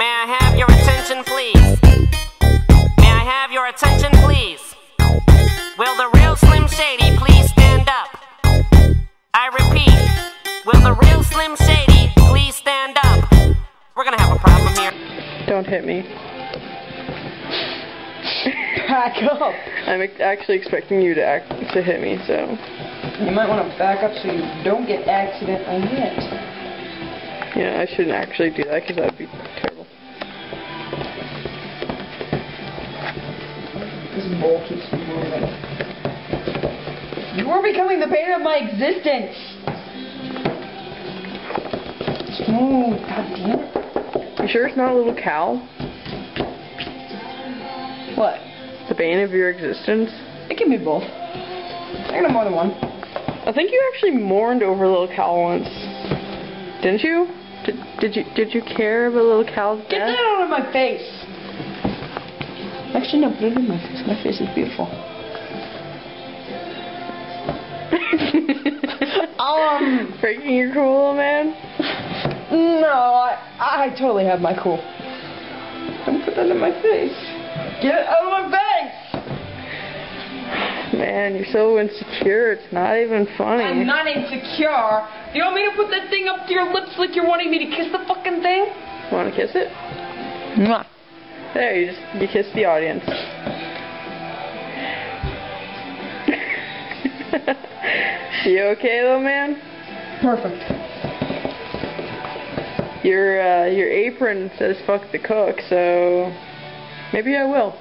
May I have your attention, please? May I have your attention, please? Will the real Slim Shady please stand up? I repeat, will the real Slim Shady please stand up? We're gonna have a problem here. Don't hit me. Back up. I'm actually expecting you to hit me, so. You might want to back up so you don't get accidentally hit. Yeah, I shouldn't actually do that because that would be terrible. This bowl keeps moving. You are becoming the bane of my existence. Smooth, god damn it. You sure it's not a little cow? What? The bane of your existence? It can be both. I can have more than one. I think you actually mourned over Little Cal once. Didn't you? Did you care about Little Cal's death? Get that out of my face! Actually, no, put it in my face. My face is beautiful. Breaking your cool, man? No, I totally have my cool. Don't put that in my face. Get it out of my face! Man, you're so insecure, it's not even funny. I'm not insecure. You want me to put that thing up to your lips like you're wanting me to kiss the fucking thing? Want to kiss it? Mwah. There, you kissed the audience. You okay though, man? Perfect. Your apron says fuck the cook, so maybe I will.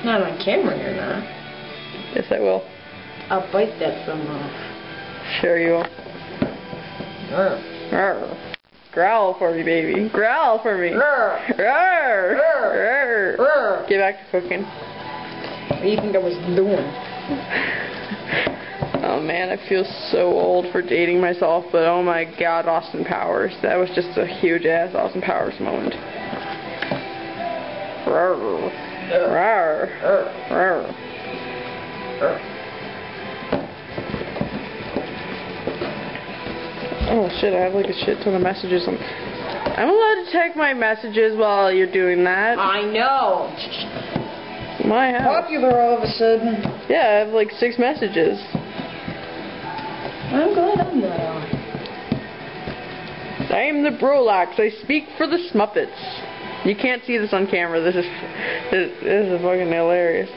Not on camera, you're not. Yes, I will. I'll bite that thumb off. Sure you will. Arr. Growl for me, baby. Growl for me. Arr. Arr. Arr. Arr. Get back to cooking. What do you think I was doing? Oh man, I feel so old for dating myself, but oh my god, Austin Powers. That was just a huge ass Austin Powers moment. Rawr. Rawr. Rawr. Oh shit, I have like a shit ton of messages. I'm allowed to check my messages while you're doing that. I know. My house. Popular all of a sudden. Yeah, I have like 6 messages. I'm glad I'm not on. I am the Brolax. I speak for the Smuppets. You can't see this on camera. This is fucking hilarious.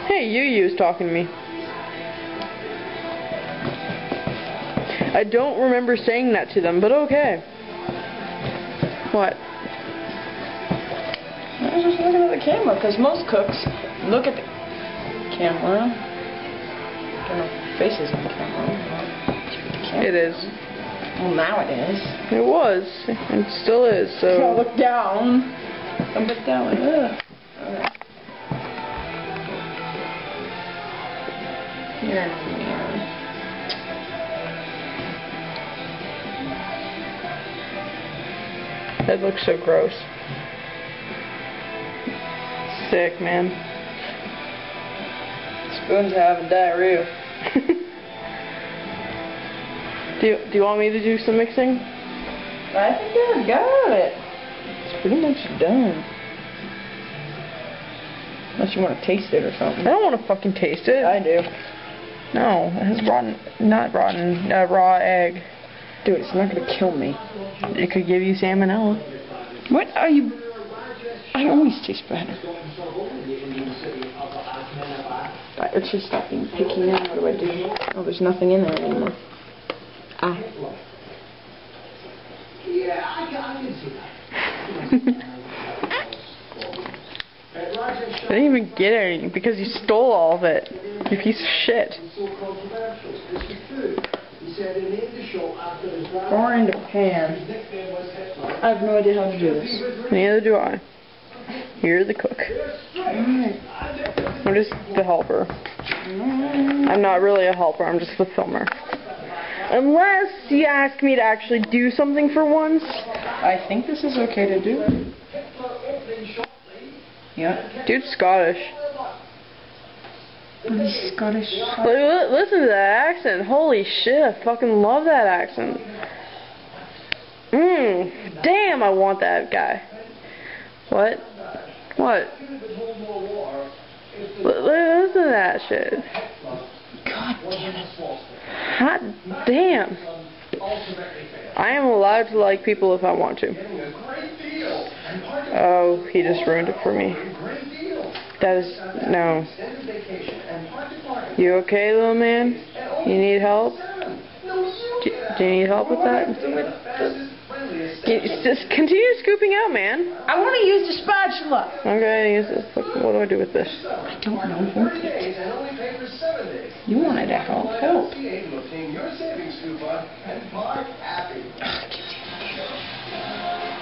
Hey, Yu's talking to me. I don't remember saying that to them, but okay. What? I was just looking at the camera, because most cooks look at the camera. Don't know if faces on camera. It is. Well, now it is. It was. It still is, so... I'll look down. I'll look down like, ugh. Alright. Yeah. That looks so gross. Sick, man. Spoon's having diarrhea. Do you want me to do some mixing? I think I got it. It's pretty much done. Unless you want to taste it or something. I don't want to fucking taste it. I do. No, it has raw egg. Dude, it's not going to kill me. It could give you salmonella. What are you... I always taste better. It should stop being picky now. What do I do? Oh, there's nothing in there anymore. Ah. I didn't even get any because you stole all of it. You piece of shit. Pour into pan. I have no idea how to do this. Neither do I. You're the cook. Alright. I'm just the helper. I'm not really a helper, I'm just the filmer. Unless you ask me to actually do something for once. I think this is okay to do. Yeah. Dude's Scottish. He's Scottish. Listen to that accent. Holy shit, I fucking love that accent. Damn, I want that guy. What? What? Listen to that shit. God damn it. Hot damn. I am allowed to like people if I want to. Oh, he just ruined it for me. That is... no. You okay, little man? You need help? Do you need help with that? Just continue scooping out, man. I want to use the spatula. Okay, use this. What do I do with this? I don't know. You wanted to help. Help.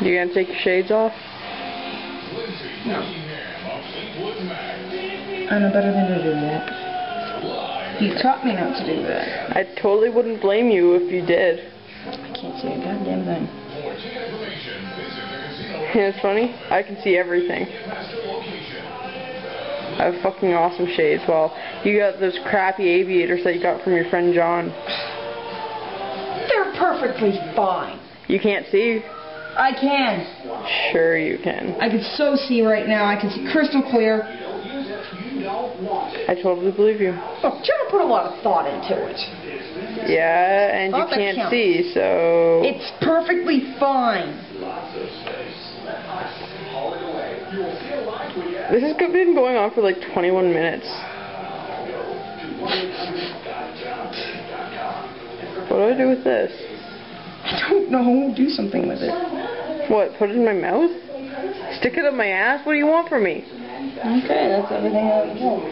You gonna take your shades off? No. I know better than to do that. You taught me not to do that. I totally wouldn't blame you if you did. I can't see a goddamn thing. It's funny. I can see everything. I have fucking awesome shades. Well, you got those crappy aviators that you got from your friend John. They're perfectly fine. You can't see? I can. Sure you can. I can so see right now. I can see crystal clear. I totally believe you. Oh, John put a lot of thought into it. Yeah, and you can't see, so... It's perfectly fine. This has been going on for like 21 minutes. What do I do with this? I don't know. Do something with it. What, put it in my mouth? Stick it up my ass? What do you want from me? Okay, that's everything I want.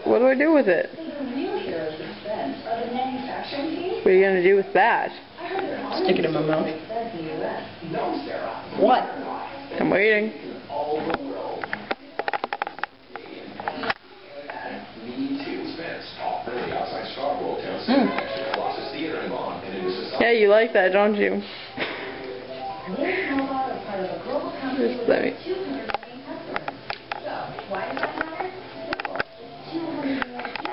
What do I do with it? What are you gonna do with that? Stick it in my mouth. What? I'm waiting. Yeah, you like that, don't you? Just let me...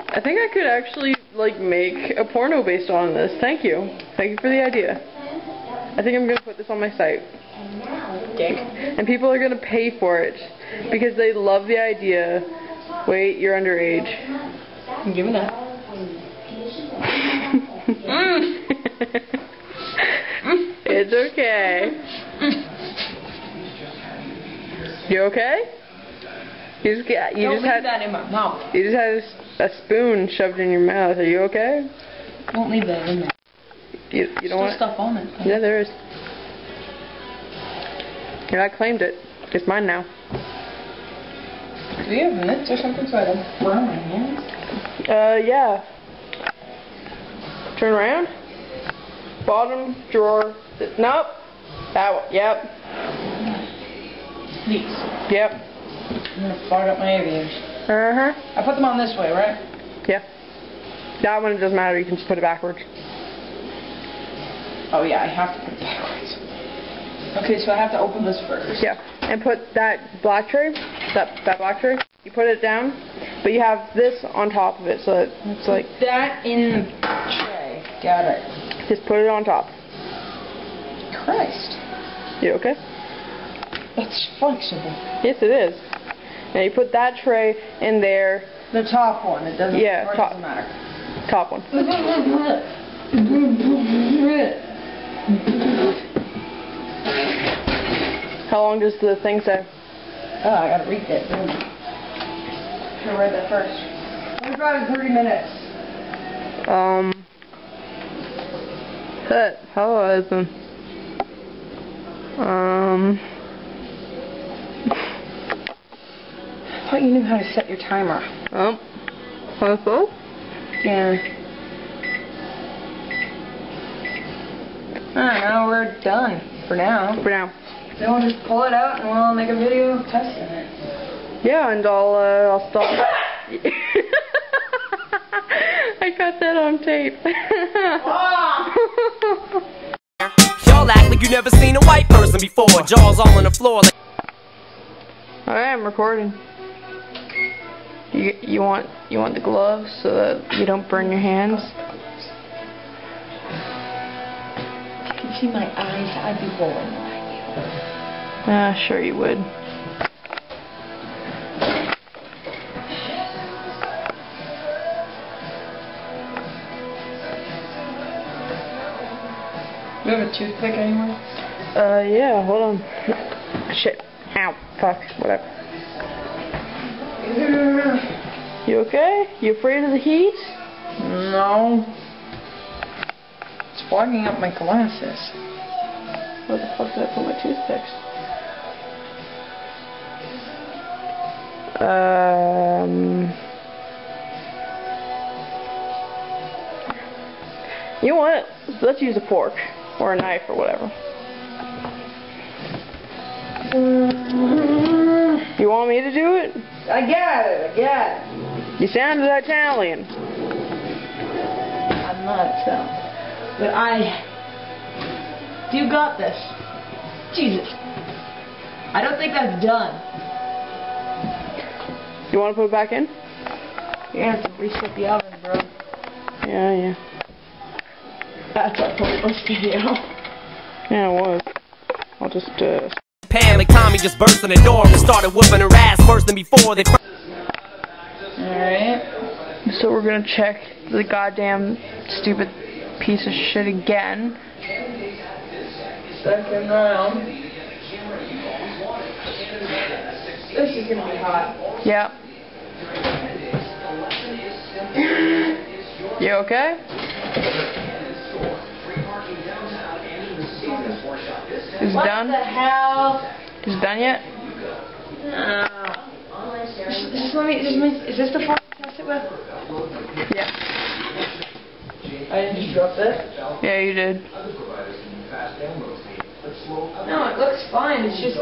I think I could actually, like, make a porno based on this. Thank you. Thank you for the idea. I think I'm going to put this on my site. Dick. And people are going to pay for it because they love the idea. Wait, you're underage. Give me that. It's okay. You okay? You just had that in my mouth. You just had a spoon shoved in your mouth. Are you okay? Don't leave that in there. You don't want stuff on it. Yeah, there is. Here, I claimed it. It's mine now. Do you have mitts or something so I don't burn my hands? Yeah. Turn around. Bottom drawer. Nope. That one. Yep. These. Yep. I'm gonna fart up my aviators. Uh-huh. I put them on this way, right? Yeah. That one, it doesn't matter. You can just put it backwards. Oh yeah, I have to put it backwards. Okay, so I have to open this first. Yeah. And put that black tray, that black tray, you put it down, but you have this on top of it, so it's like... That in the tray. Got it. Just put it on top. Christ. You okay? It's flexible. Yes, it is. Now you put that tray in there. The top one. It doesn't, Yeah, top. doesn't matter. Top one. How long does the thing say? Oh, I gotta read that. I'm gonna read that first. 25 and 30 minutes. Hello, Evan. I thought you knew how to set your timer. Hello? Yeah. Now we're done. For now. For now. Then we'll just pull it out and we'll make a video testing it. Yeah, and I'll stop. I got that on tape. Y'all act like you never seen a white person before. Jaws all on the floor like... Alright, I'm recording. You want the gloves so that you don't burn your hands? see my eyes, I'd be rolling behind Sure you would. you. You have a toothpick anywhere? Yeah, hold on. Shit. Ow. Fuck. Whatever. You okay? You afraid of the heat? No. It's fogging up my glasses. Where the fuck did I put my toothpicks? You know what? Let's use a fork. Or a knife or whatever. You want me to do it? I got it. You sounded Italian. I'm not Italian. But you got this. Jesus. I don't think that's done. You want to put it back in? You're gonna have to reset the oven, bro. Yeah. That's a pointless video. Yeah, it was. I'll just, Pam like Tommy just burst in the door and started whooping her ass worse than before they. Alright. So we're gonna check the goddamn stupid piece of shit again. Second round. This is gonna be hot. Yep. You okay? Is it done? What the hell? Is it done yet? Is this the fork to test it with? Yeah. I didn't just drop it. Yeah, you did. No, it looks fine. It's just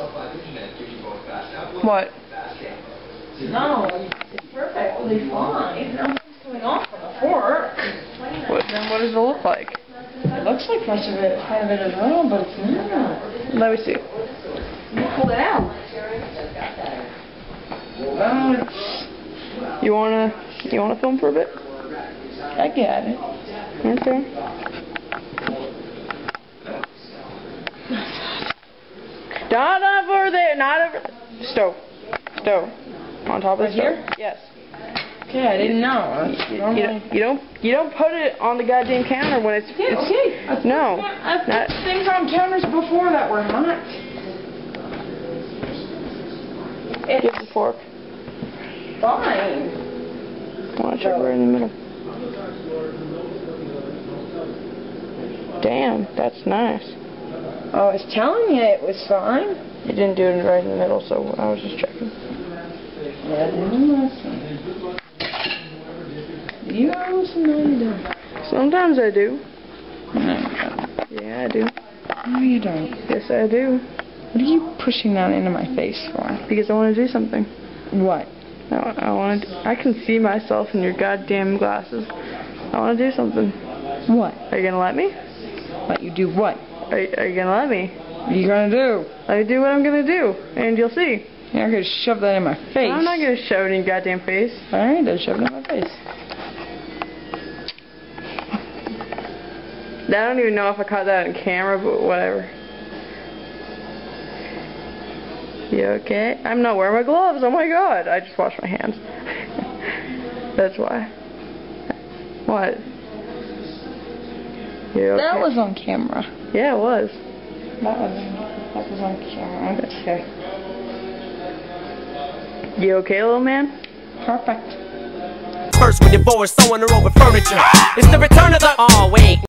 What? no. It's perfectly fine. Nothing's going off on the fork. Then what does it look like? It looks like much of it, kind of it as well, but it's not. Let me see. Pull it out. You wanna film for a bit? I got it. Okay. Not over there. Not over. Stove. On top of the stove. Here? Yes. Okay, I didn't know. You don't put it on the goddamn counter when it's. Yeah, okay. No. I've put things on counters before that were hot. Give the fork. Fine. I want to check right in the middle. Damn, that's nice. I was telling you it was fine. You didn't do it right in the middle, so I was just checking. Yeah, I didn't listen. You don't listen, no you don't. Sometimes I do. No, you don't. Yeah, I do. No, you don't. Yes, I do. What are you pushing that into my face for? Because I want to do something. What? I can see myself in your goddamn glasses. I want to do something. What? Are you gonna let me? Let you do what? Are you gonna let me? What are you gonna do? Let me do what I'm gonna do, and you'll see. You're not gonna shove that in my face. I'm not gonna shove it in your goddamn face. Alright, then shove it in my face. I don't even know if I caught that on camera, but whatever. You okay? I'm not wearing my gloves. Oh my god! I just washed my hands. That's why. What? You okay? That was on camera. Yeah, it was. That was on camera. Okay. You okay, little man? Perfect. First with divorce, sewing her over furniture. It's the return of the. Oh, wait.